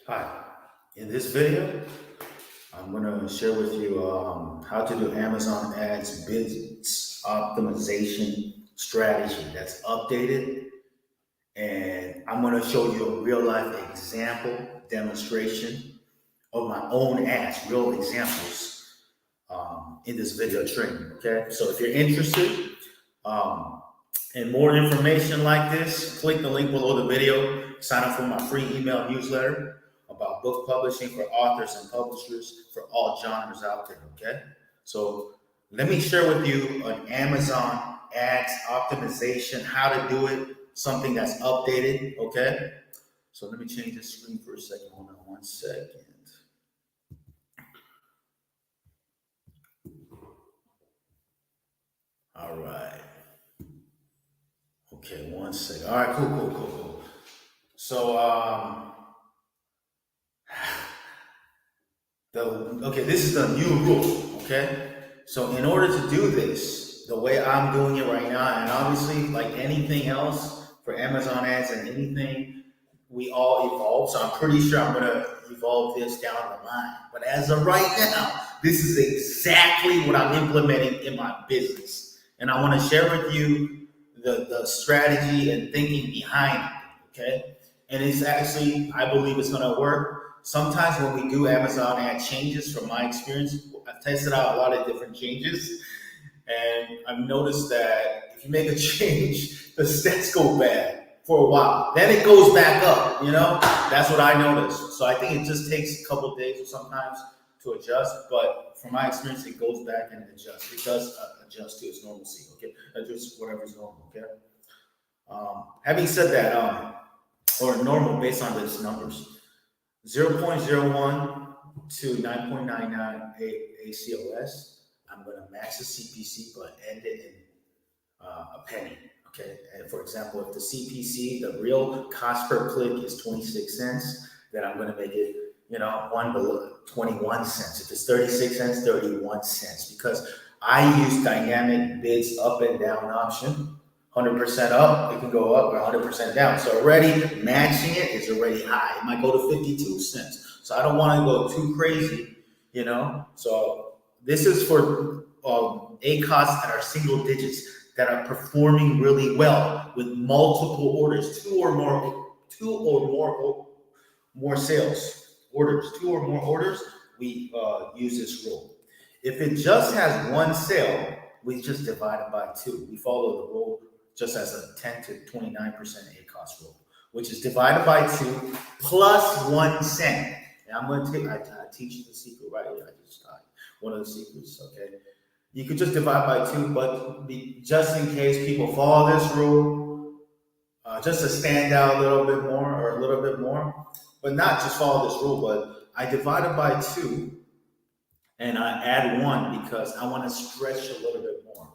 Hi, in this video, I'm going to share with you how to do Amazon Ads business optimization strategy that's updated. And I'm going to show you a real life example demonstration of my own ads, real examples in this video training. Okay, so if you're interested um, in more information like this, click the link below the video, sign up for my free email newsletter about book publishing for authors and publishers for all genres out there. Okay, so let me share with you an Amazon ads optimization, how to do it, something that's updated. Okay, so let me change the screen for a second. Hold on 1 second. All right. Okay, 1 second. All right, cool. So, this is the new rule. Okay, so in order to do this, the way I'm doing it right now, and obviously, like anything else for Amazon ads and anything, we all evolve. So I'm pretty sure I'm gonna evolve this down the line. But as of right now, this is exactly what I'm implementing in my business, and I want to share with you the strategy and thinking behind it. Okay, and it's actually, I believe it's gonna work. Sometimes when we do Amazon ad changes, from my experience, I've tested out a lot of different changes, and I've noticed that if you make a change, the stats go bad for a while. Then it goes back up, That's what I noticed. So I think it just takes a couple of days or sometimes to adjust, but from my experience, it goes back and adjusts. It does adjust to its normalcy, okay? Just whatever's normal, okay? Having said that, or normal based on these numbers, 0.01 to 9.99 ACOS. I'm going to max the CPC, but end it in a penny. Okay. And for example, if the CPC, the real cost per click, is 26 cents, then I'm going to make it, one below 21 cents. If it's 36 cents, 31 cents, because I use dynamic bids up and down option. 100% up, it can go up, or 100% down. So already matching it is already high. It might go to 52 cents. So I don't want to go too crazy, So this is for ACOS that are single digits, that are performing really well with multiple orders, two or more sales orders, two or more orders. We use this rule. If it just has one sale, we just divide it by 2. We follow the rule just as a 10 to 29% ACOS rule, which is divided by 2 plus 1 cent. And I'm going to I teach you the secret right here. One of the secrets, okay? You could just divide by 2, but just in case people follow this rule, just to stand out a little bit more, but not just follow this rule, but I divide it by 2 and I add 1 because I want to stretch a little bit more.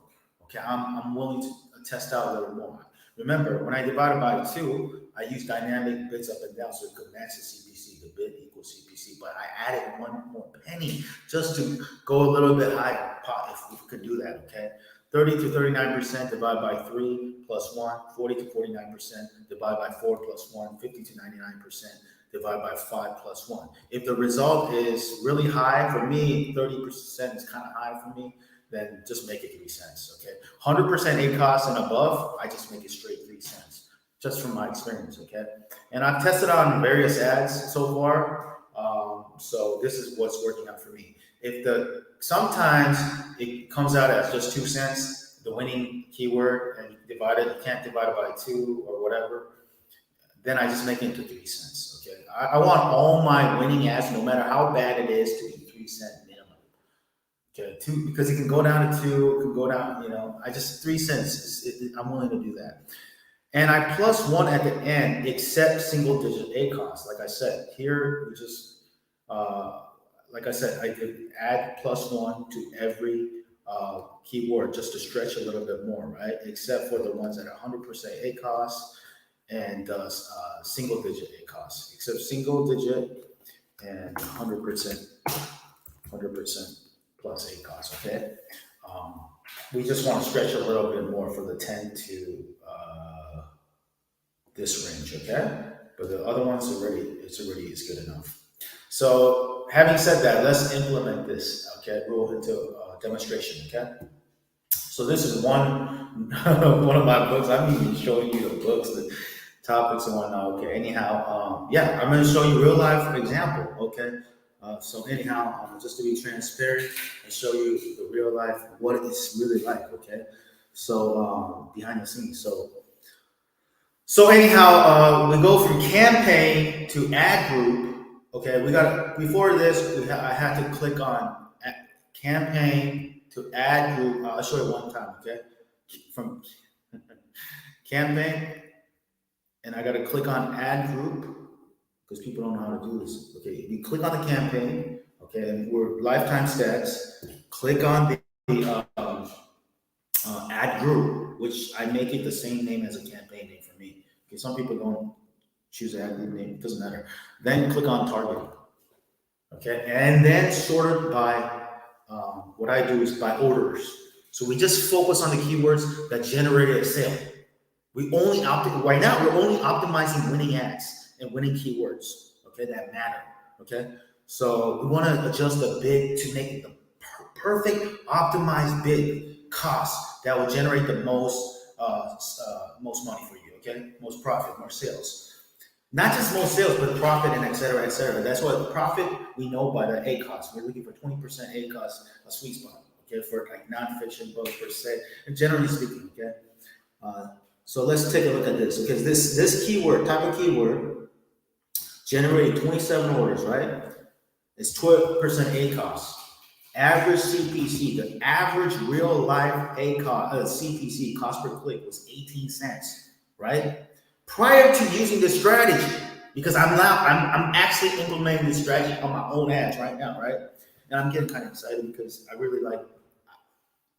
Okay, I'm willing to test out a little more. Remember, when I divide it by 2, I use dynamic bids up and down so it could match the CPC. The bid equals CPC, but I added 1 more penny just to go a little bit higher, if we could do that. Okay, 30 to 39% divided by 3 plus 1, 40 to 49% divided by 4 plus 1, 50 to 99% divided by 5 plus 1. If the result is really high, for me, 30% is kind of high for me, then just make it 3 cents, okay? 100% ACOS and above, I just make it straight 3 cents, just from my experience, okay? And I've tested on various ads so far, so this is what's working out for me. Sometimes it comes out as just 2 cents, the winning keyword, and you can't divide it by 2 or whatever, then I just make it into 3 cents, okay? I want all my winning ads, no matter how bad it is, to be 3 cent minimum. Okay, 2, because it can go down to 2, it can go down, I just 3 cents. I'm willing to do that. And I plus 1 at the end, except single digit ACOS. Like I said, here we just, I could add plus 1 to every keyword just to stretch a little bit more, right? Except for the ones that are 100% ACOS and single digit ACOS, except single digit and 100% plus ACOS, okay? We just want to stretch a little bit more for the 10 to this range, okay? But the other ones it's good enough. So having said that, let's implement this, okay, rule into demonstration, okay? So this is one one of my books. I'm even showing you the books, the topics and whatnot. Okay. Anyhow, yeah, I'm going to show you real life example. Okay. So anyhow, just to be transparent and show you the real life what it's really like. Okay. So behind the scenes. So anyhow, we go from campaign to ad group. Okay. We got before this. I had to click on campaign to ad group. I'll show you one time. Okay. From campaign, and I got to click on add group because people don't know how to do this. Okay, you click on the campaign, okay, and we're lifetime stats. Click on the add group, which I make it the same name as a campaign name for me. Okay, some people don't choose an ad group name, it doesn't matter. Then click on targeting, okay, and then sort it by what I do is by orders. So we just focus on the keywords that generated a sale. Right now we're only optimizing winning ads and winning keywords, okay, that matter, okay? So we want to adjust the bid to make the perfect optimized bid cost that will generate the most money for you, okay? Most profit, more sales. Not just most sales, but profit and et cetera, et cetera. That's what profit we know by the ACOS. We're looking for 20% ACOS, a sweet spot, okay, for like nonfiction books per se, and generally speaking, okay? So let's take a look at this, because this keyword, type of keyword, generated 27 orders, right? It's 12% ACOS. Average CPC, the average real life ACOS, CPC, cost per click, was 18 cents, right? Prior to using this strategy, because I'm actually implementing this strategy on my own ads right now, right? And I'm getting kind of excited because I really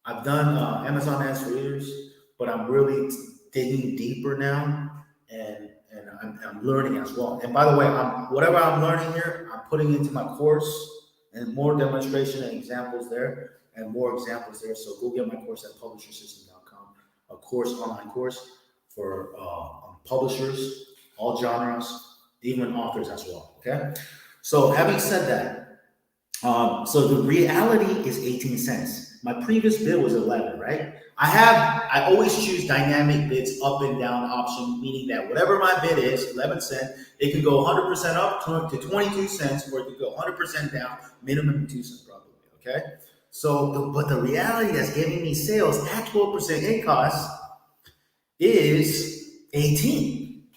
I've done Amazon ads for years, but I'm really digging deeper now, and I'm learning as well. And by the way, whatever I'm learning here, I'm putting into my course, and more demonstration and examples there, and more examples there. So go get my course at publishersystem.com, a online course for publishers, all genres, even authors as well. Okay. So having said that, so the reality is 18 cents. My previous bid was 11, right? I always choose dynamic bids up and down option, meaning that whatever my bid is, 11 cents, it could go 100% up to 22 cents, or it could go 100% down, minimum 2 cents probably, okay? So, but the reality that's giving me sales at 12% ACOS is 18.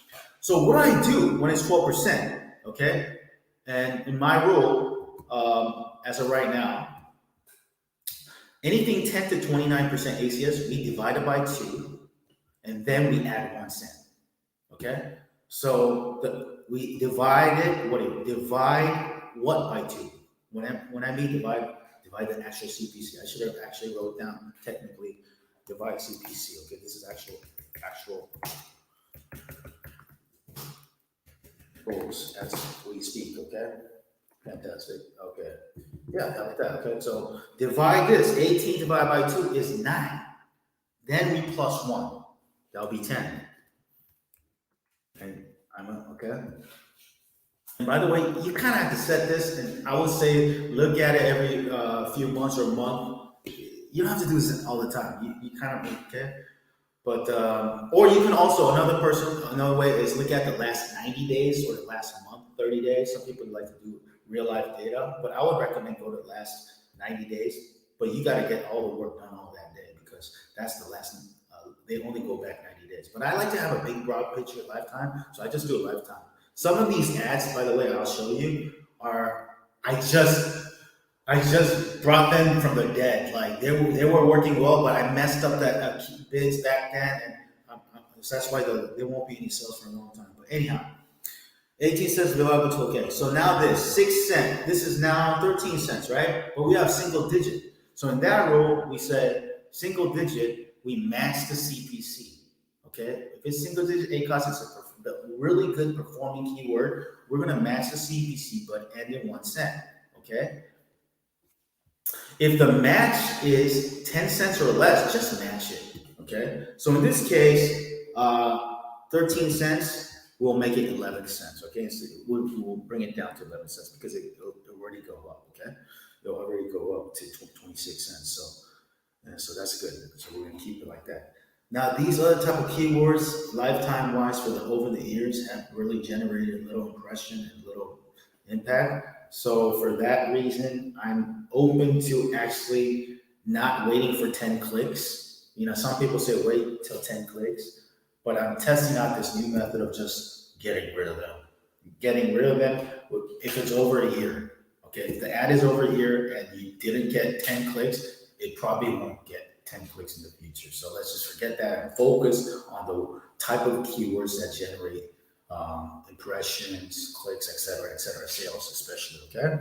So what I do when it's 12%, okay? And in my rule, as of right now, anything 10 to 29% ACS, we divide it by 2, and then we add 1 cent. Okay? So we divide it, divide what by 2? When I mean divide the actual CPC. I should have actually wrote down technically divide CPC. Okay, this is actual rules as we speak, okay? Fantastic. Okay. Yeah, like that. Okay. So divide this. 18 divided by 2 is 9. Then we plus 1. That'll be 10. And okay. And by the way, you kind of have to set this, and I would say look at it every few months or month. You don't have to do this all the time. You kind of okay. But or you can also another way is look at the last 90 days or the last month, 30 days. Some people like to do real life data, but I would recommend go to the last 90 days. But you got to get all the work done all that day, because that's the last. They only go back 90 days. But I like to have a big broad picture of lifetime, so I just do a lifetime. Some of these ads, by the way, I'll show you, are I just brought them from the dead. Like they were working well, but I messed up that bids back then, and so that's why there won't be any sales for a long time. But anyhow, 18 cents divided by 2. Okay, so now this 6 cents. This is now 13 cents, right? But we have single digit. So in that rule, we said single digit, we match the CPC. Okay, if it's single digit ACOS, it's a really good performing keyword. We're gonna match the CPC, but end in 1 cent. Okay. If the match is 10 cents or less, just match it. Okay. So in this case, 13 cents. we'll make it 11 cents. Okay, so we'll bring it down to 11 cents because it'll already go up. Okay, it'll already go up to 26 cents. So that's good. So we're gonna keep it like that. Now these other type of keywords, lifetime wise, for the over the years, have really generated little impression and little impact. So for that reason, I'm open to actually not waiting for 10 clicks. Some people say wait till 10 clicks, but I'm testing out this new method of just getting rid of them. Getting rid of them if it's over a year. Okay, if the ad is over a year and you didn't get 10 clicks, it probably won't get 10 clicks in the future. So let's just forget that and focus on the type of keywords that generate impressions, clicks, etc., sales especially. Okay.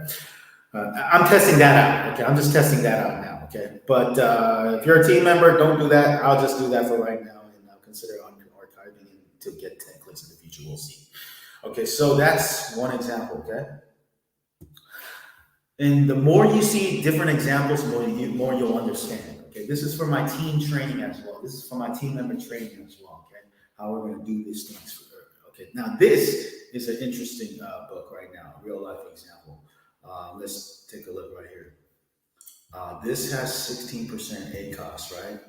I'm testing that out. Okay, I'm just testing that out now. Okay, but if you're a team member, don't do that. I'll just do that for right now, and I'll consider archiving to get 10 clicks in the future. We'll see. Okay, so that's one example. Okay, and the more you see different examples, the more you'll understand. Okay, this is for my team training as well. This is for my team member training as well. Okay, how we're going to do these things. Okay, now this is an interesting book right now, real life example. Let's take a look right here. This has 16% ACOS, right?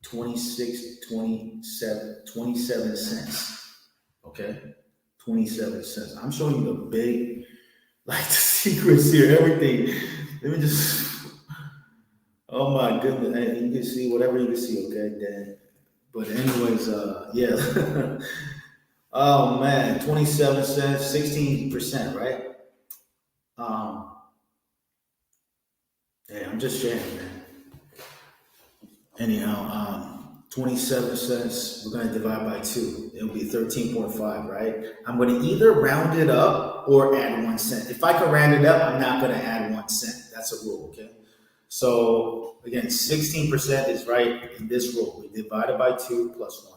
27 cents. Okay, 27 cents. I'm showing you the big, like the secrets here, everything. Let me just. Oh my goodness, hey, you can see whatever you can see. Okay, then. But anyways, yeah. Oh man, 27 cents, 16%, right? Yeah, I'm just sharing, man. Anyhow, 27 cents, we're going to divide by 2. It'll be 13.5, right? I'm going to either round it up or add 1 cent. If I can round it up, I'm not going to add 1 cent. That's a rule, okay? So, again, 16% is right in this rule. We divide it by 2 plus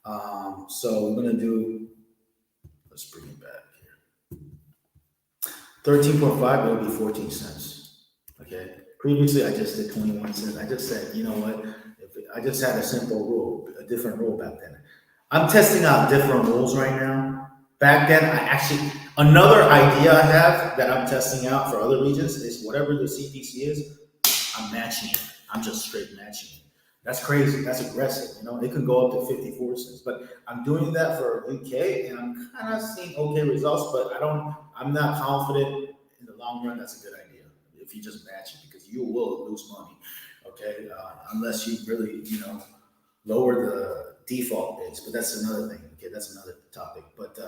1. So we're going to do, let's bring it back here. 13.5, it'll be 14 cents. Okay. Previously, I just did 21 cents. I just said, you know what? I just had a simple rule, a different rule back then. I'm testing out different rules right now. Back then, another idea I have that I'm testing out for other regions is whatever the CPC is, I'm matching it. I'm just straight matching it. That's crazy. That's aggressive. It can go up to 54 cents. But I'm doing that for UK, and I'm kind of seeing okay results. But I'm not confident in the long run. That's a good idea if you just match it, because you will lose money. Okay, unless you really lower the default bids. But that's another thing. Okay, that's another topic. But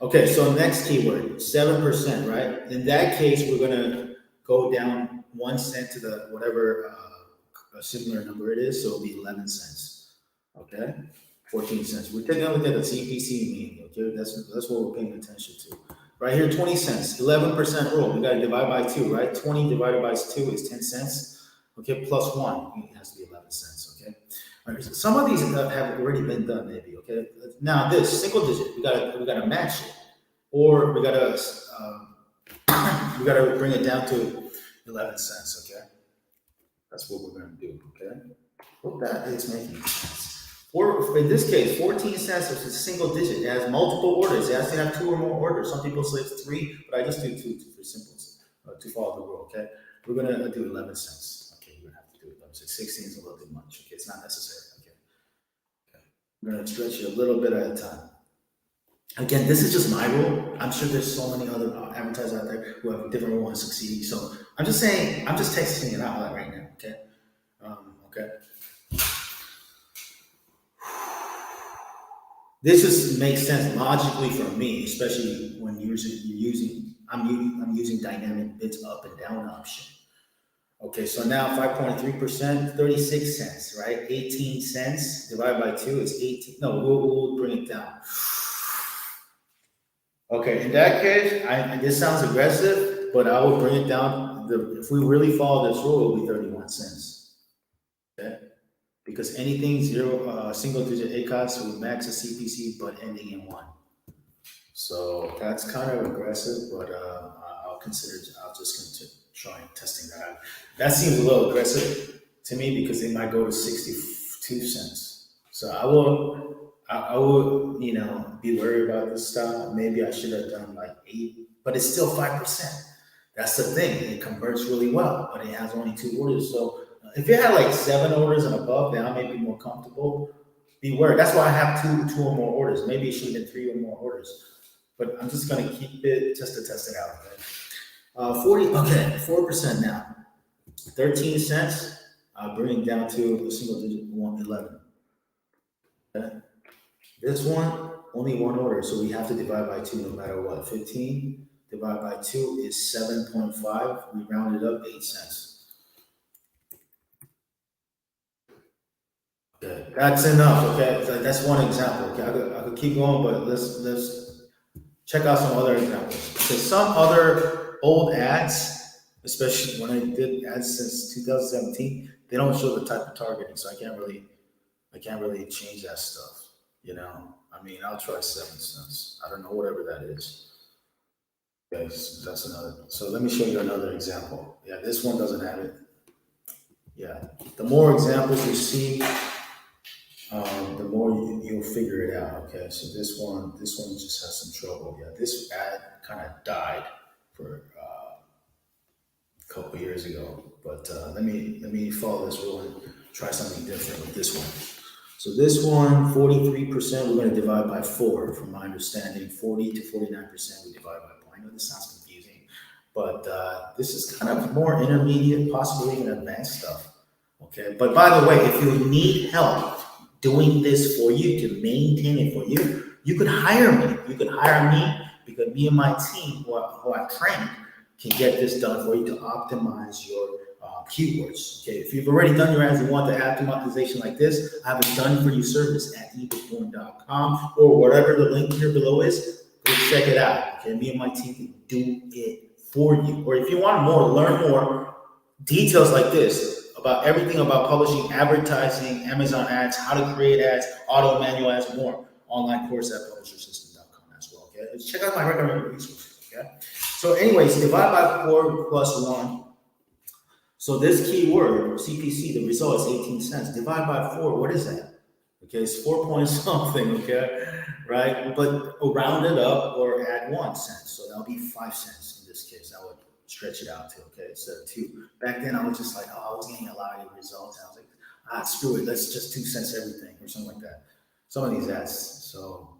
okay, so next keyword, 7%. Right. In that case, we're gonna go down 1 cent to the whatever. A similar number it is, so it'll be 11 cents. Okay, 14 cents. We're taking a look at the CPC mean. Okay, that's what we're paying attention to. Right here, 20 cents, 11% rule. We got to divide by 2, right? 20 divided by 2 is 10 cents. Okay, plus 1, it has to be 11 cents. Okay, all right, so some of these have already been done, maybe. Okay, now this single digit, we gotta match it, or we gotta bring it down to 11 cents. Okay. That's what we're going to do, okay? Hope that is making sense. Or in this case, 14 cents is a single digit. It has multiple orders. It has to have 2 or more orders. Some people say it's 3, but I just do 2 for simple, to follow the rule, okay? We're going to do 11 cents. Okay, you're going to have to do 11 cents. 16 is a little bit much, okay? It's not necessary, okay? We're going to stretch it a little bit at a time. Again, this is just my rule. I'm sure there's so many other advertisers out there who have a different rule and succeeding. So I'm just saying, I'm just testing it out right now. Okay. Okay. This just makes sense logically for me, especially when I'm using dynamic bids up and down option. Okay, so now 5.3%, 36 cents, right? 18 cents divided by 2 is 18. No, we'll bring it down. Okay, in that case, this sounds aggressive, but I will bring it down. If we really follow this rule, it will be 31 cents. Okay, because anything single digit ACOS will max the CPC, but ending in 1. So that's kind of aggressive, but I'll just try testing that out. That seems a little aggressive to me because they might go to 62 cents. So I would, be worried about this style. Maybe I should have done like 8, but it's still 5%. That's the thing. It converts really well, but it has only 2 orders. So if it had like 7 orders and above, then I may be more comfortable. Be worried. That's why I have two or more orders. Maybe it should have been 3 or more orders. But I'm just gonna keep it just to test it out. Okay? 4% now. 13 cents. I'll bring it down to a single digit 11. Okay? This one, only 1 order, so we have to divide by 2 no matter what. 15 divided by 2 is 7.5. We rounded up 8 cents. Okay, that's enough. Okay, so that's one example. Okay, I could keep going, but let's check out some other examples. Because some other old ads, especially when I did ads since 2017, they don't show the type of targeting, so I can't really change that stuff. I'll try 7 cents. I don't know, whatever that is. Yes, that's another. So let me show you another example. Yeah, this one doesn't have it. Yeah, the more examples you see, the more you'll figure it out. Okay, so this one just has some trouble. Yeah, this ad kind of died for a couple years ago. But let me follow this rule and try something different with this one. So this one, 43%, we're going to divide by 4. From my understanding, 40 to 49%, we divide by 4. I know this sounds confusing, but this is kind of more intermediate, possibly even advanced stuff. Okay, but by the way, if you need help doing this for you, to maintain it for you, you could hire me. You could hire me because me and my team, who I've trained, can get this done for you to optimize your keywords. Okay, if you've already done your ads and want the optimization like this, I have a done for you service at ebookboom.com or whatever the link here below is. Go check it out. Okay, me and my team can do it for you. Or if you want learn more details like this about everything about publishing, advertising, Amazon ads, how to create ads, auto manual ads, more, online course at publishersystem.com as well. Okay, check out my recommended resources. Okay, so anyways, divide by 4 plus 1. So this keyword, CPC, the result is 18 cents. Divide by 4, what is that? Okay, it's 4 point something, okay, right? But round it up or add 1 cent. So that'll be 5 cents in this case. I would stretch it out to, okay, instead of 2. Back then, I was just like, I was getting a lot of results. I was like, screw it, let's just 2 cents everything or something like that. Some of these ads. So,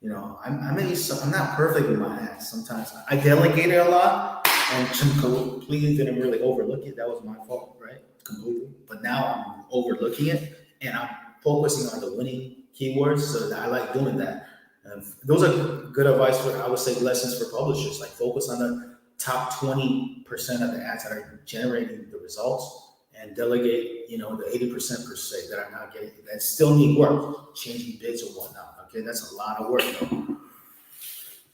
I'm not perfect with my ads. Sometimes I delegate it a lot. And completely didn't really overlook it. That was my fault, right? Completely. But now I'm overlooking it and I'm focusing on the winning keywords. So I like doing that. Those are good advice for, I would say, lessons for publishers. Like focus on the top 20% of the ads that are generating the results and delegate, the 80% per se that are not getting, that still need work, changing bids or whatnot. Okay, that's a lot of work though.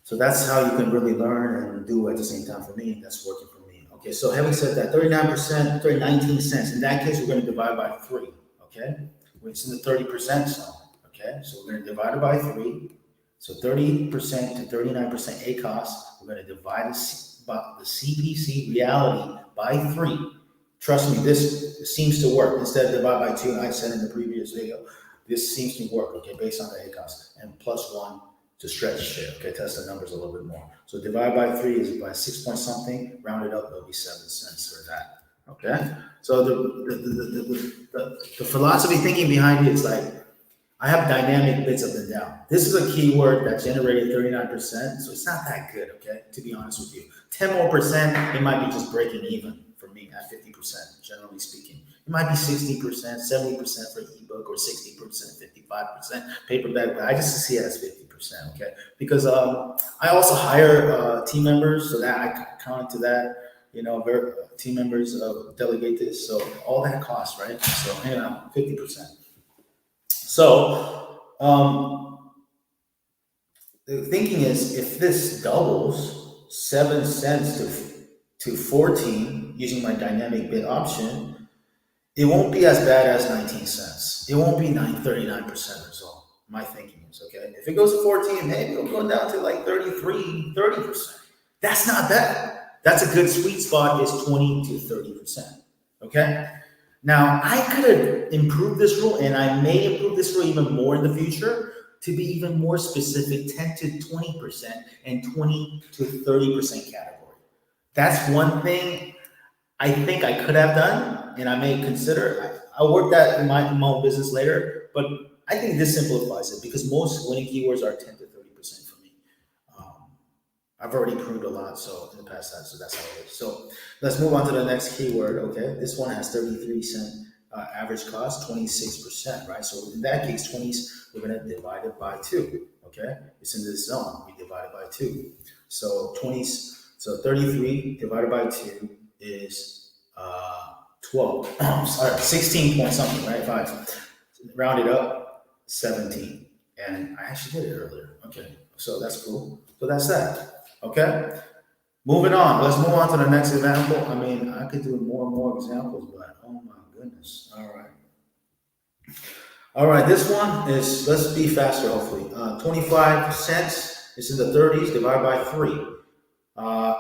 So that's how you can really learn and do at the same time. For me, that's working for me. Okay, so having said that, 39%, 19 cents. In that case, we're going to divide by 3. Okay, it's in the 30% zone. Okay, so we're going to divide it by 3. So 30% to 39% ACOS. We're going to divide the CPC reality by 3. Trust me, this seems to work. Instead of divide by 2, I said in the previous video, this seems to work. Okay, based on the ACOS and plus 1. To stretch it, okay, test the numbers a little bit more. So divide by 3 is by 6 point something, round it up, it'll be 7 cents for that. Okay, so the philosophy thinking behind it is like, I have dynamic bids up and down. This is a keyword that generated 39%, so it's not that good, okay, to be honest with you. 10 more percent, it might be just breaking even for me at 50%, generally speaking. It might be 60%, 70% for ebook, or 60%, 55% paperback, but I just see it as 50%, okay? Because I also hire team members, so that I count to that, team members delegate this, so all that costs, right? So, 50%. So, the thinking is, if this doubles 7 cents to 14 using my dynamic bid option, it won't be as bad as 19 cents. It won't be 39% result. My thinking is, okay? If it goes to 14, maybe it'll go down to like 33, 30%. That's not bad. That's a good sweet spot, is 20 to 30%, okay? Now, I could have improved this rule, and I may improve this rule even more in the future to be even more specific, 10 to 20% and 20 to 30% category. That's one thing I think I could have done, and I may consider. I'll work that in my own business later, but I think this simplifies it because most winning keywords are 10 to 30% for me. I've already proved a lot so in the past, so that's how it is. So let's move on to the next keyword. Okay, this one has 33-cent average cost, 26%, right? So in that case, 20s, we're going to divide it by 2. Okay, it's in this zone. We divide it by 2. So 20s, so 33 divided by 2 is 12. Sorry, 16 point something, right? 5. Rounded up, 17. And I actually did it earlier. Okay, so that's cool. So that's that. Okay. Moving on. Let's move on to the next example. I mean, I could do more and more examples, but oh my goodness. All right. All right. This one is, let's be faster, hopefully. 25 cents. It's in the 30s divided by 3.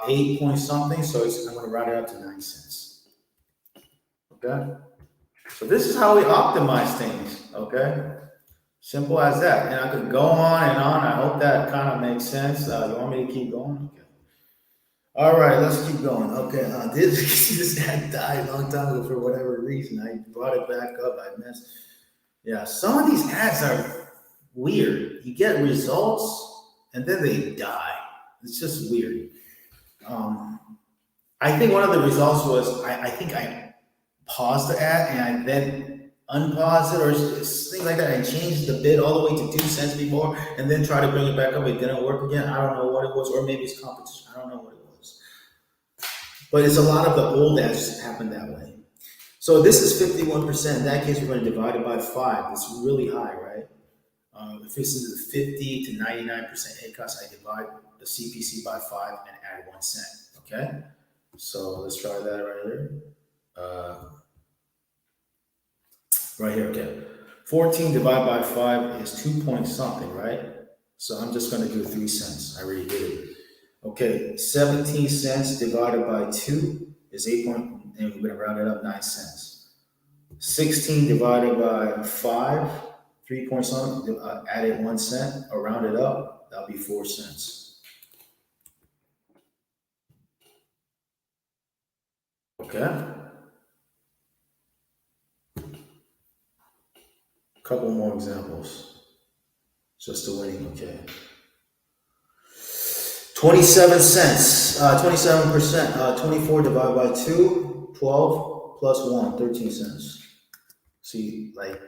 8 point something. So I'm going to round it up to 9 cents. Okay. So this is how we optimize things. Okay. Simple as that. And I could go on and on. I hope that kind of makes sense. You want me to keep going? Okay. All right, let's keep going. Okay, this ad died a long time ago for whatever reason. I brought it back up. I missed. Yeah, some of these ads are weird. You get results and then they die. It's just weird. I think one of the results was I think I paused the ad and I then unpause it or things like that and change the bid all the way to 2 cents before and then try to bring it back up. It didn't work again. I don't know what it was, or maybe it's competition. I don't know what it was. But it's a lot of the old ads happen that way. So this is 51%. In that case, we're going to divide it by 5. It's really high, right? If this is the 50 to 99% hit cost, I divide the CPC by 5 and add 1 cent. Okay? So let's try that right here. Right here, okay. 14 divided by 5 is 2 point something, right? So I'm just going to do 3 cents. I already did it. Okay, 17 cents divided by 2 is 8 point, and we're going to round it up 9 cents. 16 divided by 5, 3 point something, added 1 cent, or round it up, that'll be 4 cents. Okay. Couple more examples. Just the winning, okay. 27 cents, 27%, 24 divided by 2, 12 plus 1, 13 cents. See, like,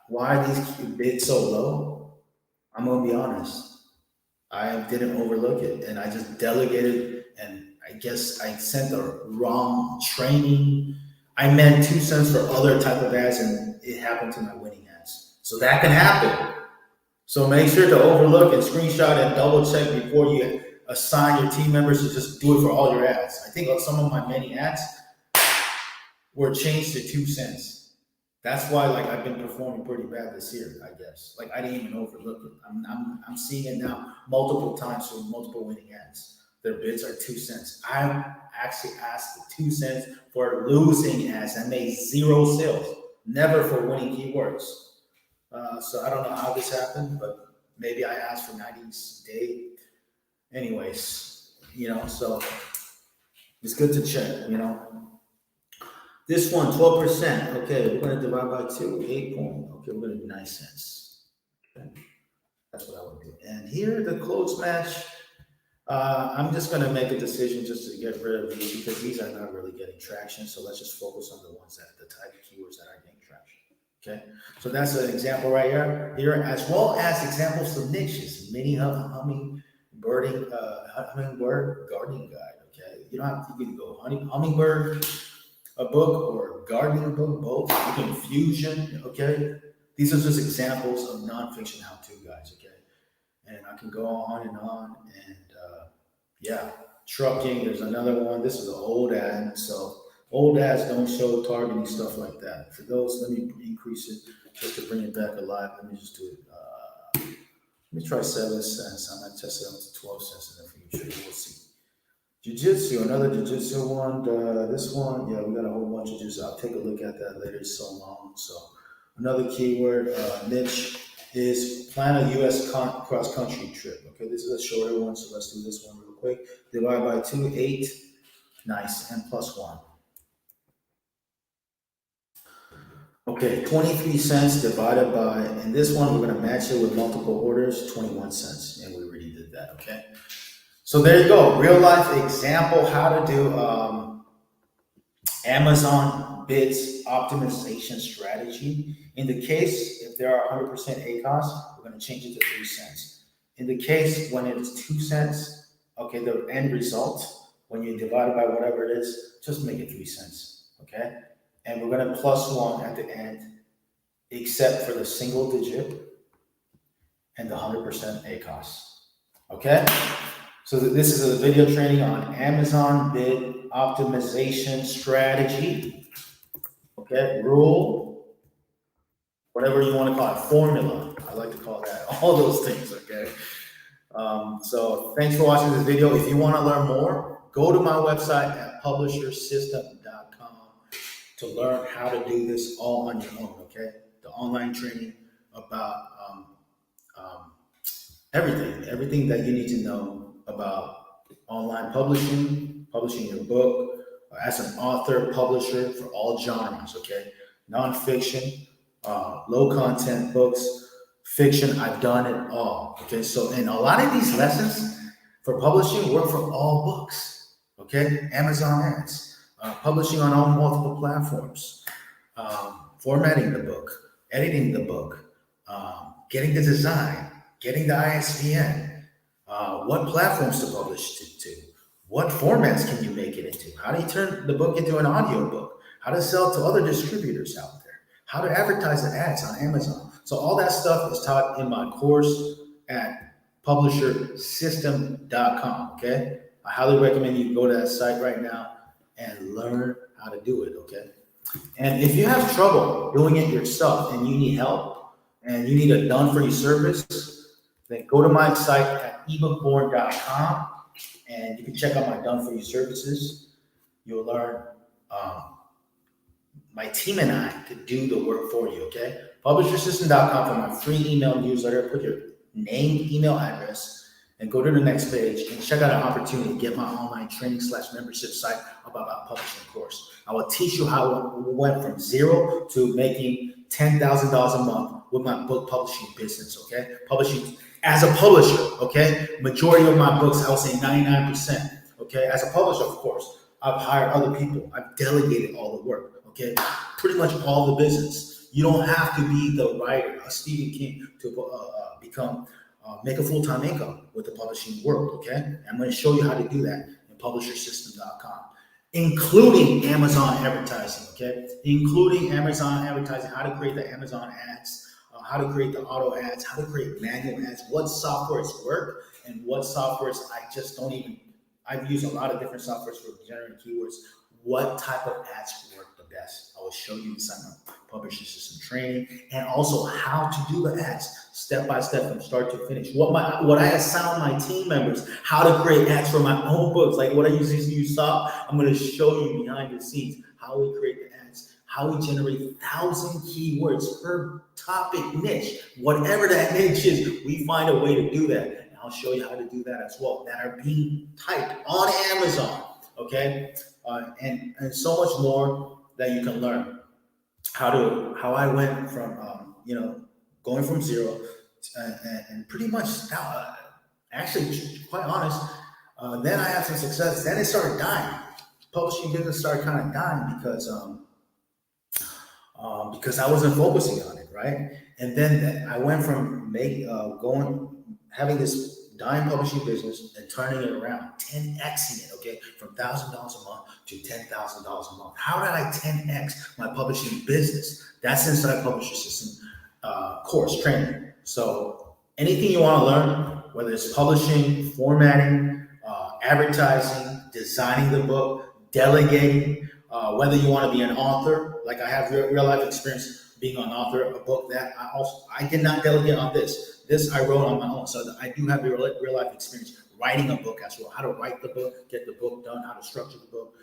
why are these bids so low? I'm going to be honest. I didn't overlook it, and I just delegated, and I guess I sent the wrong training. I meant 2 cents for other type of ads, and it happened to my winning ads. So that can happen. So make sure to overlook and screenshot and double check before you assign your team members to just do it for all your ads. I think some of my many ads were changed to 2 cents. That's why, like, I've been performing pretty bad this year, I guess. Like, I didn't even overlook it. I'm seeing it now multiple times for multiple winning ads. Their bids are 2 cents. I actually asked for 2 cents for losing ads and made 0 sales, never for winning keywords. So I don't know how this happened, but maybe I asked for 90 day. Anyways, so it's good to check, This one, 12%. Okay, we're going to divide by 2, 8 point. Okay, we're going to do 9 cents. Okay. That's what I would do. And here, the close match, I'm just going to make a decision just to get rid of these because these are not really getting traction. So let's just focus on the ones the type of keywords that are getting traction. Okay, so that's an example right here, as well as examples of niches, mini hummingbird gardening guide. Okay, you can go hummingbird, a book, or gardening book, both. You can fusion. Okay, these are just examples of nonfiction how-to guides. Okay, and I can go on and on. And yeah, trucking. There's another one. This is an old ad, so. Old ads don't show targeting stuff like that. For those, let me increase it just to bring it back alive. Let me just do it. Let me try 7 cents. I might test it up to 12 cents in the future. We'll see. Jiu-jitsu, another jiu-jitsu one. This one, yeah, we got a whole bunch of jiu-jitsu. I'll take a look at that later. It's so long. So another keyword, niche is plan a U.S. cross-country trip. Okay, this is a shorter one, so let's do this one real quick. Divide by 2, 8. Nice, and plus 1. Okay, 23 cents divided by, and this one we're going to match it with multiple orders, 21 cents. And we already did that, okay? So there you go, real life example how to do Amazon bids optimization strategy. In the case, if there are 100% ACOS, we're going to change it to 3 cents. In the case when it's 2 cents, okay, the end result, when you divide it by whatever it is, just make it 3 cents, okay? And we're going to plus 1 at the end, except for the single digit and the 100% ACOS, okay? So this is a video training on Amazon bid optimization strategy, okay? Rule, whatever you want to call it, formula. I like to call that, all those things, okay? So thanks for watching this video. If you want to learn more, go to my website at publishersystem.com to learn how to do this all on your own, okay? The online training about everything that you need to know about online publishing your book, as an author, publisher for all genres, okay? Nonfiction, low content books, fiction, I've done it all, okay? So, and a lot of these lessons for publishing work for all books, okay? Amazon ads, publishing on all multiple platforms, formatting the book, editing the book, getting the design, getting the ISBN, what platforms to publish to, what formats can you make it into, how do you turn the book into an audio book, how to sell to other distributors out there, how to advertise the ads on Amazon. So all that stuff is taught in my course at publishersystem.com, okay? I highly recommend you go to that site right now and learn how to do it, okay? And if you have trouble doing it yourself and you need help and you need a done-for-you service, then go to my site at ebookborn.com and you can check out my done-for-you services. You'll learn my team and I to do the work for you, okay? Publishersystem.com for my free email newsletter. Put your name, email address, and go to the next page and check out an opportunity to get my online training / membership site about my publishing course. I will teach you how we went from 0 to making $10,000 a month with my book publishing business, okay? Publishing as a publisher, okay? Majority of my books, I would say 99%, okay? As a publisher, of course, I've hired other people. I've delegated all the work, okay? Pretty much all the business. You don't have to be the writer, a Stephen King, to make a full-time income with the publishing world, okay? I'm going to show you how to do that in publishersystem.com, including Amazon advertising, okay? Including Amazon advertising, how to create the Amazon ads, how to create the auto ads, how to create manual ads, what softwares work, and what softwares I just don't even, I've used a lot of different softwares for generating keywords. What type of ads work the best? I will show you inside my publisher system training, and also how to do the ads step by step from start to finish. What I assign my team members, how to create ads for my own books, like what you saw. I'm going to show you behind the scenes how we create the ads, how we generate 1,000 keywords per topic niche. Whatever that niche is, we find a way to do that. And I'll show you how to do that as well, that are being typed on Amazon, okay? And so much more that you can learn. How I went from, going from 0 and pretty much, actually, quite honest, then I had some success. Then it started dying. Publishing business started kind of dying because I wasn't focusing on it, right? And then I went from having this dying publishing business and turning it around, 10xing it, okay, from $1,000 a month to $10,000 a month. How did I 10x my publishing business? That's inside Publisher System course training. So anything you want to learn, whether it's publishing, formatting, advertising, designing the book, delegating, whether you want to be an author, like I have real life experience being an author of a book that I did not delegate on this. This I wrote on my own, so I do have real life experience writing a book as well. How to write the book, get the book done, how to structure the book,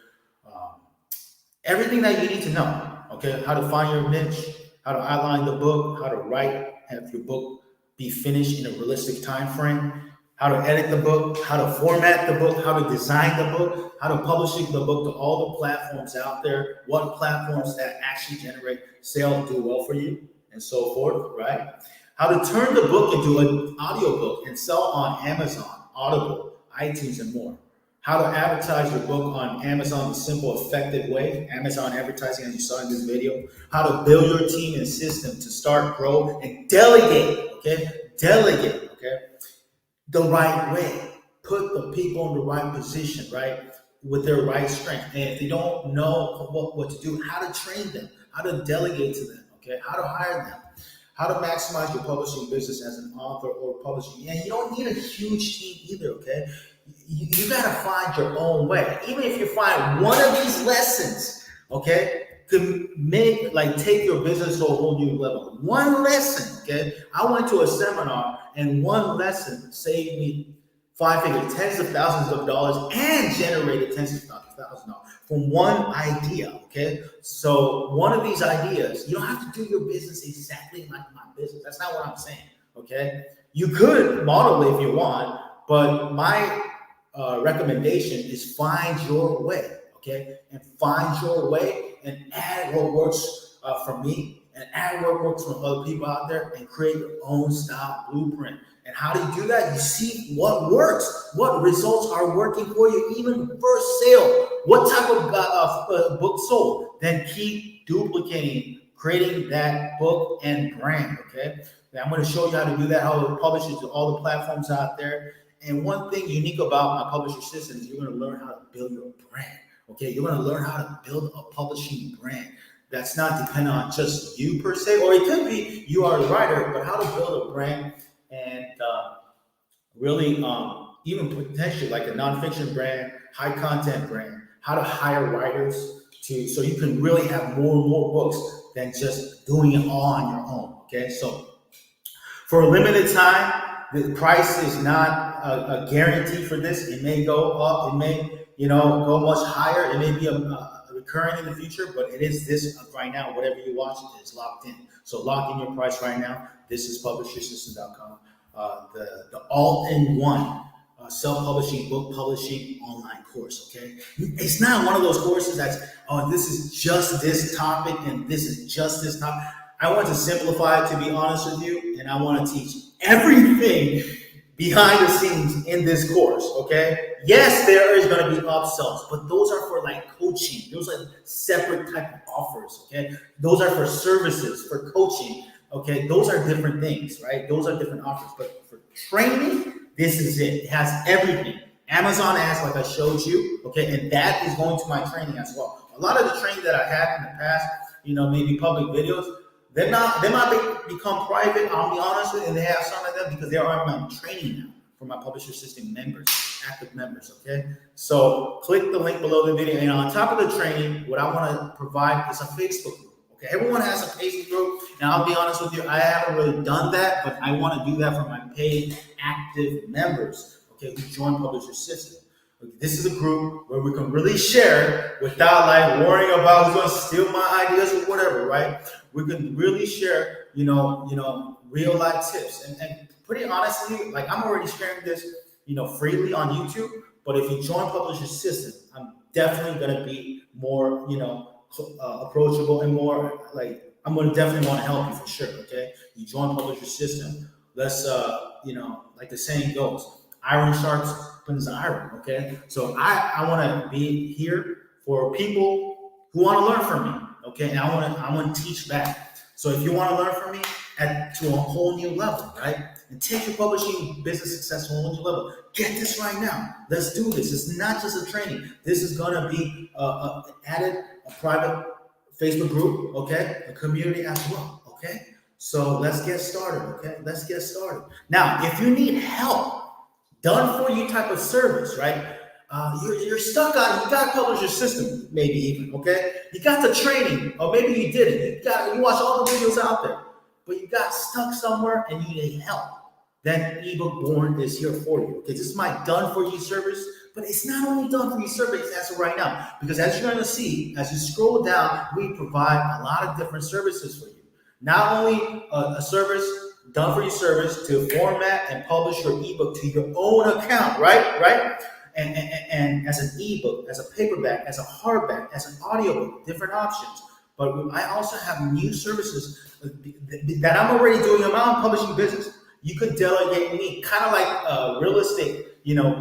everything that you need to know. Okay, how to find your niche, how to outline the book, how to write, have your book be finished in a realistic time frame, how to edit the book, how to format the book, how to design the book, how to publish the book to all the platforms out there, what platforms that actually generate sales do well for you, and so forth, right? How to turn the book into an audiobook and sell on Amazon, Audible, iTunes, and more. How to advertise your book on Amazon in a simple, effective way. Amazon advertising, as you saw in this video. How to build your team and system to start, grow, and delegate, okay? Delegate, okay? The right way. Put the people in the right position, right? With their right strength. And if they don't know what to do, how to train them, how to delegate to them, okay? How to hire them. How to maximize your publishing business as an author or publishing. And you don't need a huge team either, okay? You got to find your own way. Even if you find one of these lessons, okay, could take your business to a whole new level. One lesson, okay? I went to a seminar and one lesson saved me 5 figures, tens of thousands of dollars, and generated tens of thousands of dollars from one idea, okay? So one of these ideas, you don't have to do your business exactly like my business. That's not what I'm saying, okay? You could model it if you want, but my recommendation is find your way, okay? And find your way and add what works for me and add what works for other people out there and create your own style blueprint. And how do you do that? You see what works, what results are working for you, even first sale, what type of book sold. Then keep duplicating, creating that book and brand, okay? Now, I'm going to show you how to do that, how to publish it to all the platforms out there. And one thing unique about my publisher system is you're going to learn how to build your brand, okay? You're going to learn how to build a publishing brand. That's not dependent on just you per se, or it could be you are a writer, but how to build a brand and really even potentially like a nonfiction brand, high content brand, how to hire writers so you can really have more and more books than just doing it all on your own, okay? So for a limited time, the price is not a guarantee for this. It may go up, it may go much higher, it may be recurring in the future, but it is this right now. Whatever you watch, it is locked in. So lock in your price right now. This is publishersystem.com. The all-in-one self-publishing, book publishing online course, okay? It's not one of those courses that's, this is just this topic and this is just this topic. I want to simplify it, to be honest with you, and I want to teach everything behind the scenes in this course, okay? Yes, there is going to be upsells, but those are for like coaching. Those are separate type of offers, okay? Those are for services, for coaching, okay? Those are different things, right? Those are different offers, but for training, this is it. It has everything. Amazon ads, like I showed you, okay? And that is going to my training as well. A lot of the training that I had in the past, maybe public videos, they might become private, I'll be honest with you, and they have some of them because they are my training now for my publisher system members, active members, okay? So click the link below the video, and on top of the training, what I want to provide is a Facebook group, okay? Everyone has a Facebook group, and I'll be honest with you, I haven't really done that, but I want to do that for my paid active members, okay, who join Publisher System. This is a group where we can really share without like worrying about who's going to steal my ideas or whatever, right? We can really share, real life tips. And pretty honestly, like I'm already sharing this, freely on YouTube. But if you join Publisher System, I'm definitely going to be more, approachable and more like I'm going to definitely want to help you for sure. Okay, you join Publisher System. Let's, like the saying goes, iron sharpens iron. Okay, so I want to be here for people who want to learn from me. Okay, and I want to teach back. So if you want to learn from me to a whole new level, right? And take your publishing business success to a whole new level. Get this right now. Let's do this. It's not just a training. This is gonna be added a private Facebook group, okay? A community as well, okay? So let's get started, okay? Let's get started. Now, if you need help, done for you type of service, right? You're stuck on, you got to publish your system, maybe even, okay? You got the training, or maybe you didn't. You watch all the videos out there, but you got stuck somewhere and you need help. Then ebook Born is here for you. Okay, this is my done for you service, but it's not only done for you service as of right now, because as you're going to see, as you scroll down, we provide a lot of different services for you. Not only a service done for you service to format and publish your ebook to your own account, right? And as an ebook, as a paperback, as a hardback, as an audiobook, different options. But I also have new services that I'm already doing in my own publishing business. You could delegate me, kind of like real estate,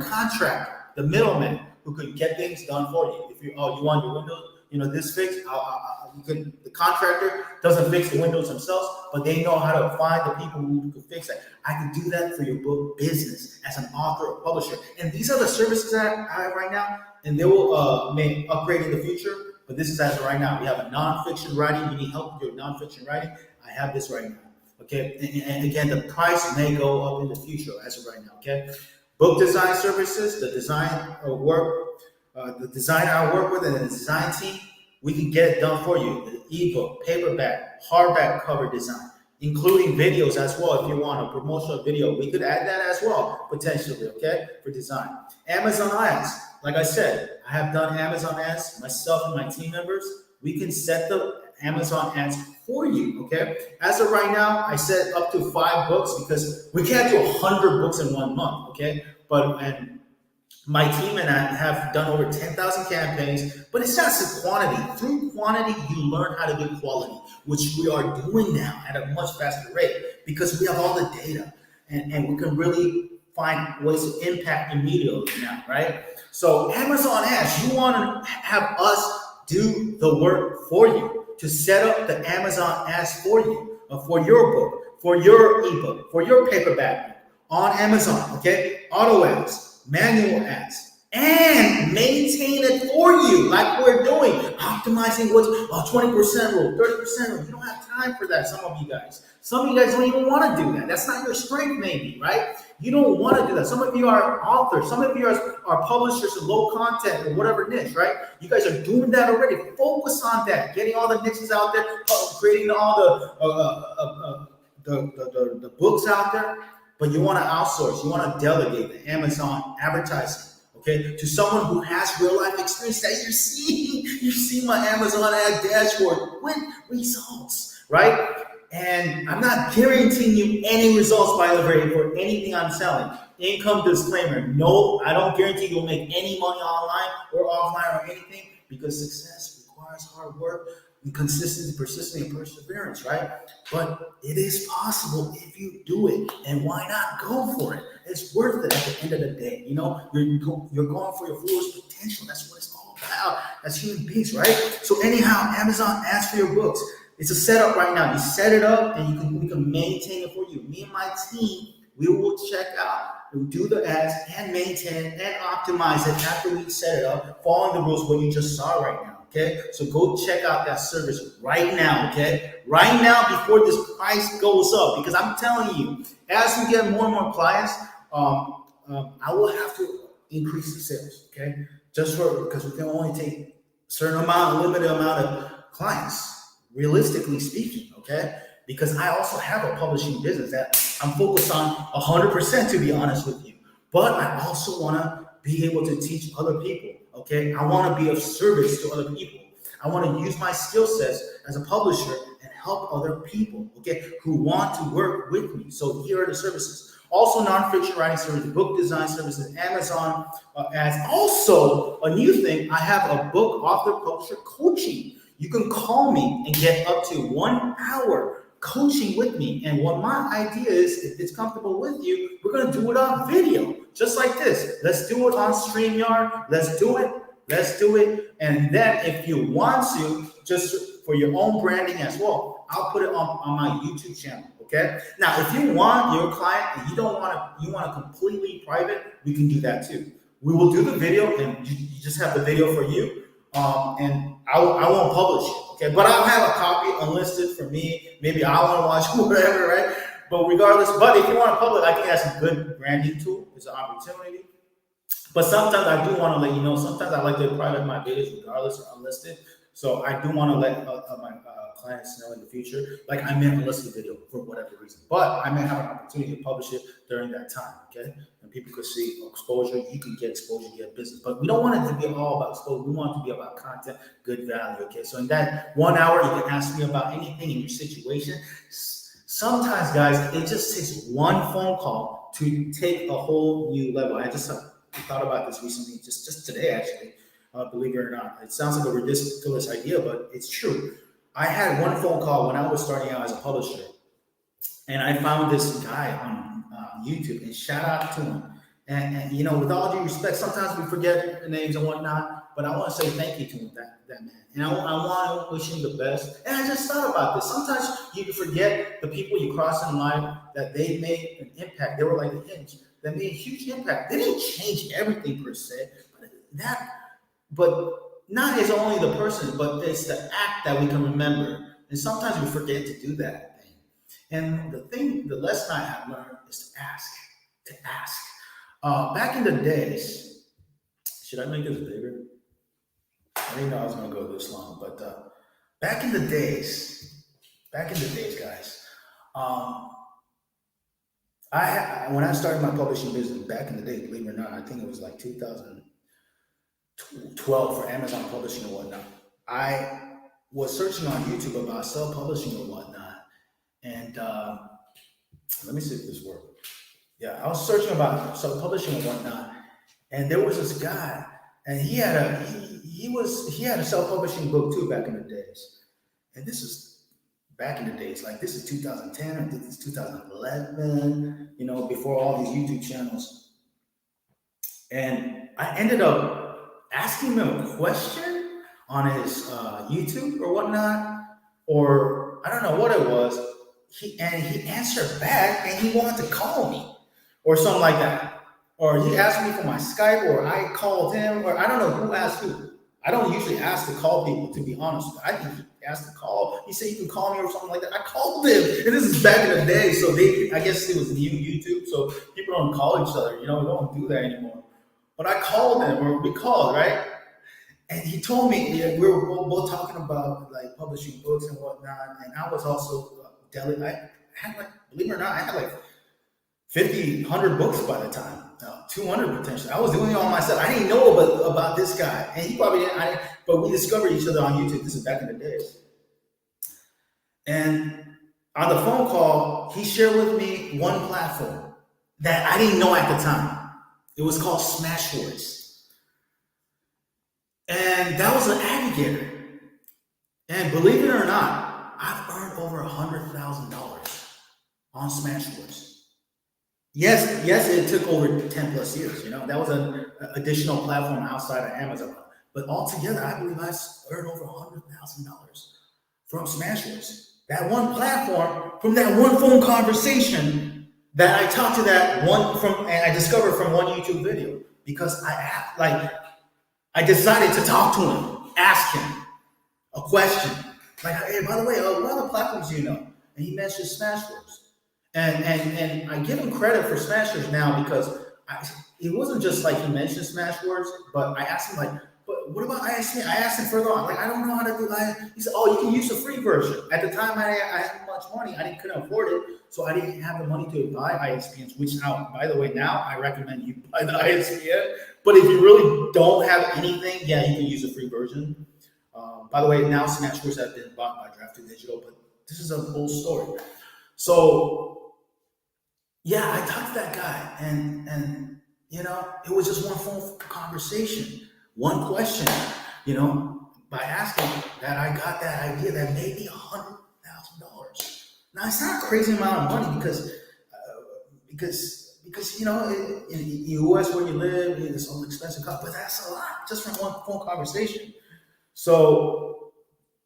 contract, the middleman who could get things done for you. If you want your windows, this fixed, the contractor doesn't fix the windows themselves, but they know how to find the people who can fix that. I can do that for your book business as an author or publisher. And these are the services that I have right now, and they will may upgrade in the future. But this is as of right now. We have a nonfiction writing. You need help with your nonfiction writing. I have this right now. Okay, and again, the price may go up in the future as of right now. Okay, book design services, the design work, the designer I work with, and the design team, we can get it done for you. The ebook, paperback, hardback cover design, including videos as well. If you want a promotional video, we could add that as well potentially. Okay, for design. Amazon ads, like I said, I have done Amazon ads myself and my team members. We can set the Amazon ads for you, okay? As of right now, I set up to 5 books because we can't do 100 books in 1 month, okay? And my team and I have done over 10,000 campaigns, but it's just the quantity. Through quantity, you learn how to do quality, which we are doing now at a much faster rate because we have all the data and we can really find ways to impact immediately now, right? So Amazon ads, you want to have us do the work for you to set up the Amazon ads for you, for your book, for your ebook, for your paperback on Amazon, okay? Auto ads, manual ads, and maintain it for you like we're doing, optimizing what's 20% rule, 30% rule. You don't have time for that, some of you guys. Some of you guys don't even want to do that. That's not your strength, maybe, right? You don't want to do that. Some of you are authors. Some of you are publishers of low content or whatever niche, right? You guys are doing that already. Focus on that. Getting all the niches out there, creating all the books out there. But you want to outsource. You want to delegate the Amazon advertising, okay, to someone who has real life experience that you're seeing. You see my Amazon ad dashboard with results, right? And I'm not guaranteeing you any results, by the way, for anything I'm selling. Income disclaimer. No, I don't guarantee you'll make any money online or offline or anything because success requires hard work and consistency, persistence, and perseverance, right? But it is possible if you do it. And why not go for it? It's worth it at the end of the day. You're going for your fullest potential. That's what it's all about as human beings, right? So anyhow, Amazon asks for your books. It's a setup right now. You set it up and we can maintain it for you. Me and my team, we will check out, we'll do the ads and maintain it and optimize it after we set it up, following the rules what you just saw right now. Okay, so go check out that service right now. Okay, right now before this price goes up, because I'm telling you, as we get more and more clients, I will have to increase the sales. Okay, because we can only take a limited amount of clients. Realistically speaking, okay? Because I also have a publishing business that I'm focused on 100%, to be honest with you. But I also want to be able to teach other people, okay? I want to be of service to other people. I want to use my skill sets as a publisher and help other people, okay, who want to work with me. So here are the services. Also, nonfiction writing services, book design services, Amazon ads. Also, a new thing, I have a book author publisher coaching. You can call me and get up to 1 hour coaching with me. And what my idea is, if it's comfortable with you, we're going to do it on video, just like this. Let's do it on StreamYard. Let's do it. And then if you want to, just for your own branding as well, I'll put it on my YouTube channel. Okay. Now, if you want your client and you want to completely private, we can do that too. We will do the video and you just have the video for you. And I won't publish it, okay? But I'll have a copy unlisted for me. Maybe I want to watch whatever, right? But regardless, if you want to publish, I think that's a good branding tool. It's an opportunity. But sometimes I do want to let you know. Sometimes I like to private my videos regardless or unlisted. So I do want to let my clients know in the future, like I may unlist the video for whatever reason. But I may have an opportunity to publish it during that time, okay? And people could see exposure. You can get exposure, get business. But we don't want it to be all about exposure. We want it to be about content, good value, okay? So in that 1 hour, you can ask me about anything in your situation. sometimes, guys, it just takes one phone call to take a whole new level. I just thought about this recently, just today, actually. Believe it or not, it sounds like a ridiculous idea, but it's true. I had one phone call when I was starting out as a publisher, and I found this guy on YouTube, and shout out to him. And with all due respect, sometimes we forget the names and whatnot, but I want to say thank you to him, that man. And I want to wish him the best. And I just thought about this. Sometimes you forget the people you cross in life, that they made an impact. They were like a hinge that made a huge impact. They didn't change everything per se, but not is only the person, but it's the act that we can remember. And sometimes we forget to do that thing. And the lesson I have learned is to ask. Back in the days, should I make this bigger? I didn't know I was going to go this long, but back in the days, guys, when I started my publishing business back in the day, believe it or not, I think it was like 2012 for Amazon publishing and whatnot. I was searching on YouTube about self-publishing and whatnot, and let me see if this works. Yeah, I was searching about self-publishing and whatnot, and there was this guy, and he had a self-publishing book too back in the days. And this is back in the days, like this is 2010, I think it's 2011, before all these YouTube channels. And I ended up asking him a question on his YouTube or whatnot, or I don't know what it was. He answered back, and he wanted to call me or something like that. Or he asked me for my Skype, or I called him, or I don't know who asked who. I don't usually ask to call people, to be honest. I think he asked to call. He said you can call me or something like that. I called him, and this is back in the day, so I guess it was new YouTube, so people don't call each other. We don't do that anymore. But I called him, or we called, right? And he told me, we were both talking about like publishing books and whatnot, and I was also I had believe it or not, I had 50, 100 books by the time. 200 potentially. I was doing it all myself. I didn't know about this guy, and he probably didn't. But we discovered each other on YouTube. This is back in the days. And on the phone call, he shared with me one platform that I didn't know at the time. It was called Smashwords, and that was an aggregator. And believe it or not, I've earned over $100,000 on Smashwords. Yes, it took over 10 plus years. That was an additional platform outside of Amazon. But altogether, I believe I earned over $100,000 from Smashwords. That one platform, from that one phone conversation that I talked to and I discovered from one YouTube video, because I decided to talk to him, ask him a question. Like, hey, by the way, what other platforms do you know? And he mentioned Smashwords. And I give him credit for Smashwords now, because it wasn't just like he mentioned Smashwords, but I asked him but what about ISPN? I asked him further on, I don't know how to do that. He said, you can use the free version. At the time, I had much money. I couldn't afford it, so I didn't have the money to buy ISPNs, which now, by the way, now I recommend you buy the ISPN. But if you really don't have anything, yeah, you can use the free version. By the way, now Smashwords have been bought by Draft2 Digital, but this is a whole story. So, yeah, I talked to that guy, and it was just one phone conversation, one question, by asking that I got that idea that made me $100,000. Now, it's not a crazy amount of money because in the U.S. where you live, it's all expensive, but that's a lot just from one phone conversation. So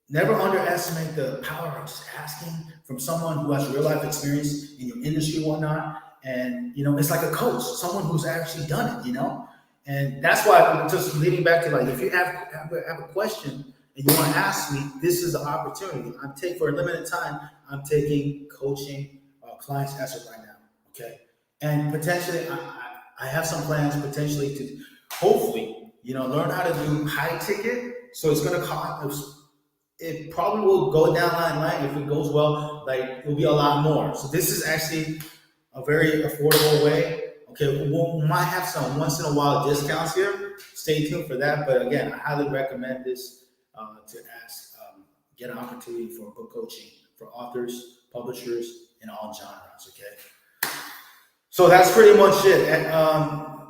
never underestimate the power of just asking from someone who has real life experience in your industry and whatnot. And, it's like a coach, someone who's actually done it, And that's why, just leading back to if you have a question and you want to ask me, this is an opportunity. For a limited time, I'm taking coaching clients as of right now. Okay. And potentially, I have some plans potentially to hopefully, learn how to do high ticket. So it's going to cost. It probably will go down the line. If it goes well, it will be a lot more. So this is actually a very affordable way. Okay, we might have some once in a while discounts here. Stay tuned for that. But again, I highly recommend this to get an opportunity for book coaching for authors, publishers, in all genres, okay? So that's pretty much it.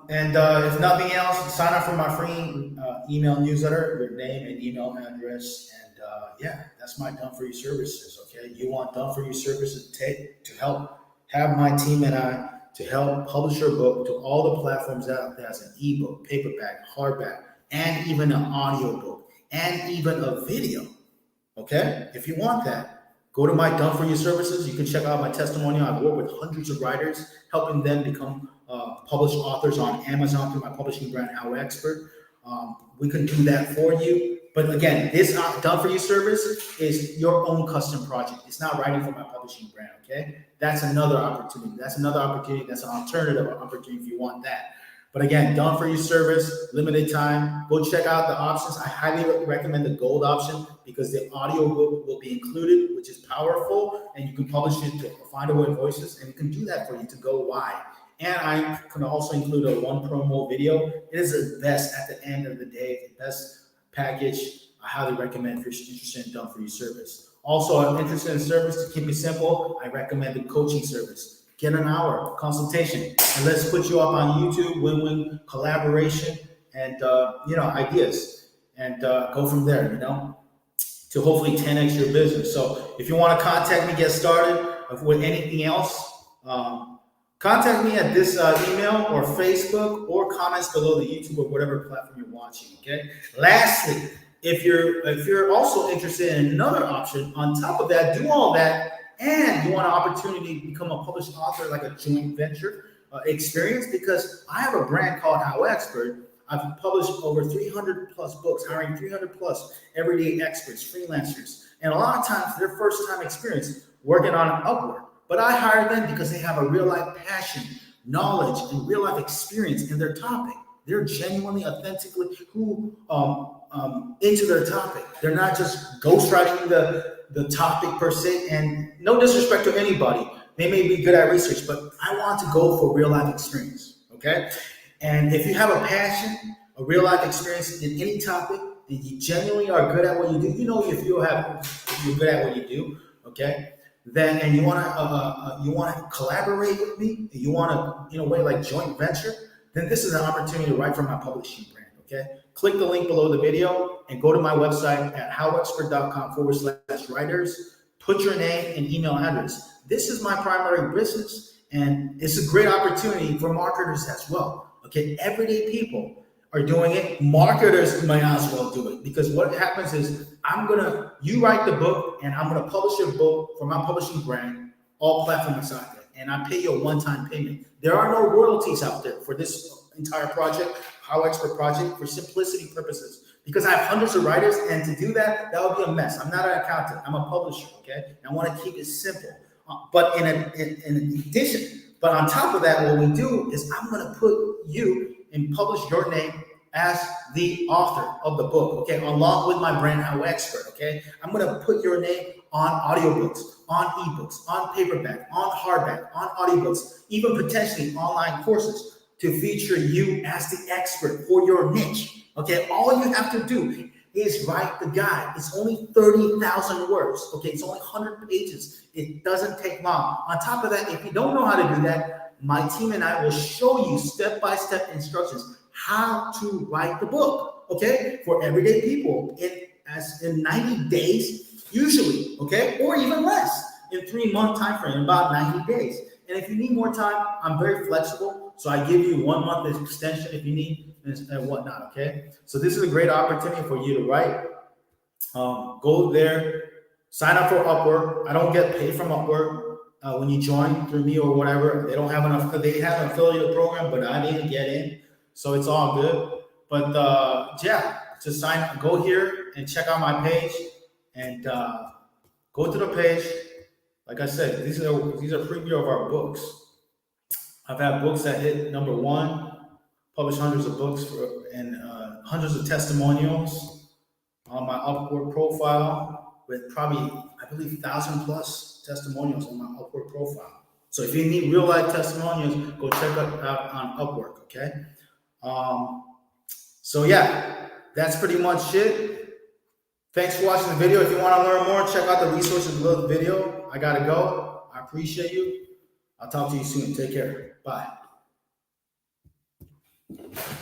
And if nothing else, sign up for my free email newsletter, your name and email address. And yeah, that's my done for you services, okay? You want done for you services to help have my team and I to help publish your book to all the platforms out there as an ebook, paperback, hardback, and even an audio book, and even a video, okay? If you want that, go to my Done For You services. You can check out my testimonial. I've worked with hundreds of writers, helping them become published authors on Amazon through my publishing brand, HowExpert. We can do that for you. But again, this Done For You service is your own custom project. It's not writing for my publishing brand, okay? That's another opportunity. That's another opportunity. That's an alternative opportunity if you want that. But again, Done For You service, limited time. Go check out the options. I highly recommend the gold option because the audio book will be included, which is powerful, and you can publish it to Find Away Voices, and we can do that for you to go wide. And I can also include a one promo video. It is the best at the end of the day, the best package. I highly recommend if you're interested in Done For You service. Also, I'm interested in service. To keep it simple, I recommend the coaching service. Get an hour consultation, and let's put you up on YouTube, win-win collaboration, and ideas, and go from there. To hopefully 10x your business. So if you want to contact me, get started with anything else, contact me at this email or Facebook or comments below the YouTube or whatever platform you're watching. Okay. Lastly, if you're also interested in another option on top of that, do all that, and you want an opportunity to become a published author, like a joint venture experience, because I have a brand called HowExpert. I've published over 300 plus books, hiring 300 plus everyday experts, freelancers, and a lot of times their first time experience working on Upwork. But I hire them because they have a real life passion, knowledge, and real life experience in their topic. They're genuinely, authentically into their topic. They're not just ghostwriting the topic per se. And no disrespect to anybody, they may be good at research, but I want to go for real life experience. Okay. And if you have a passion, a real life experience in any topic, and you genuinely are good at what you do, if you're good at what you do, okay, then and you want to collaborate with me, and you want to in a way like joint venture, then this is an opportunity to write for my publishing brand. Okay, click the link below the video and go to my website at howexpert.com/writers. Put your name and email address. This is my primary business, and it's a great opportunity for marketers as well. Okay, everyday people are doing it. Marketers might as well do it, because what happens is you write the book, and I'm gonna publish your book for my publishing brand, all platforms out there, and I pay you a one-time payment. There are no royalties out there for this entire project, HowExpert project, for simplicity purposes, because I have hundreds of writers, and to do that would be a mess. I'm not an accountant. I'm a publisher. Okay, and I want to keep it simple. But in addition. But on top of that, what we do is I'm going to put you and publish your name as the author of the book, okay, along with my brand, HowExpert, okay? I'm going to put your name on audiobooks, on ebooks, on paperback, on hardback, on audiobooks, even potentially online courses to feature you as the expert for your niche, okay? All you have to do is write the guide. It's only 30,000 words, okay? It's only 100 pages. It doesn't take long. On top of that, if you don't know how to do that, my team and I will show you step-by-step instructions how to write the book, okay? For everyday people in 90 days, usually, okay? Or even less, in 3-month time frame, about 90 days. And if you need more time, I'm very flexible. So I give you 1 month extension if you need and whatnot, okay? So this is a great opportunity for you to write. Go there, sign up for Upwork. I don't get paid from Upwork when you join through me or whatever. They have an affiliate program, but I didn't get in. So it's all good. But yeah, to sign up, go here and check out my page, and go to the page. Like I said, these are preview of our books. I've had books that hit #1, published hundreds of books and hundreds of testimonials on my Upwork profile, with probably, I believe, 1,000 plus testimonials on my Upwork profile. So if you need real life testimonials, go check it out on Upwork, okay? So yeah, that's pretty much it. Thanks for watching the video. If you want to learn more, check out the resources below the video. I gotta go. I appreciate you. I'll talk to you soon. Take care. Bye.